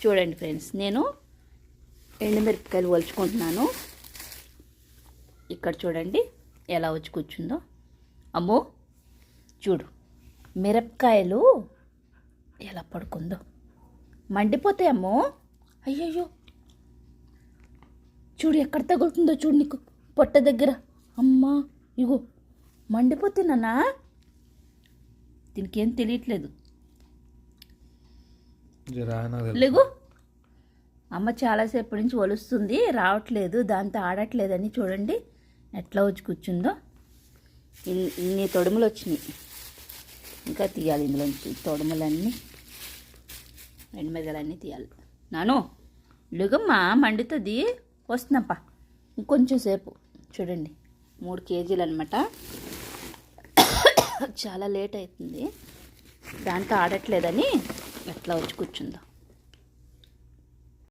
చూడండి ఫ్రెండ్స్, నేను ఎండుమిరపకాయలు ఒలుచుకుంటున్నాను. ఇక్కడ చూడండి ఎలా వచ్చి కూర్చుందో. అమ్మో చూడు, మిరపకాయలు ఎలా పడుకుందో. మండిపోతాయి అమ్మో. అయ్యయ్యో, చూడు ఎక్కడ తగులుతుందో చూడు, నీకు పొట్ట దగ్గర. అమ్మా ఇగో మండిపోతే నాన్నా. దీనికి ఏం తెలియట్లేదు. లేగు, అమ్మ చాలాసేపటి నుంచి ఒలుస్తుంది, రావట్లేదు, దాంతో ఆడట్లేదని చూడండి ఎట్లా వచ్చి కూర్చుందో. ఇన్ని తొడుములు వచ్చినాయి, ఇంకా తీయాలి ఇందులోంచి తొడుములన్నీ, ఎండుమిరపకాయలన్నీ తీయాలి. నాను లేగమ్మా, మండుతుంది, వస్తున్నాప్ప ఇంకొంచెం సేపు. చూడండి 3 కేజీలు అనమాట. చాలా లేట్ అవుతుంది, దాంతో ఆడట్లేదని ఎట్లా వచ్చి కూర్చుందో.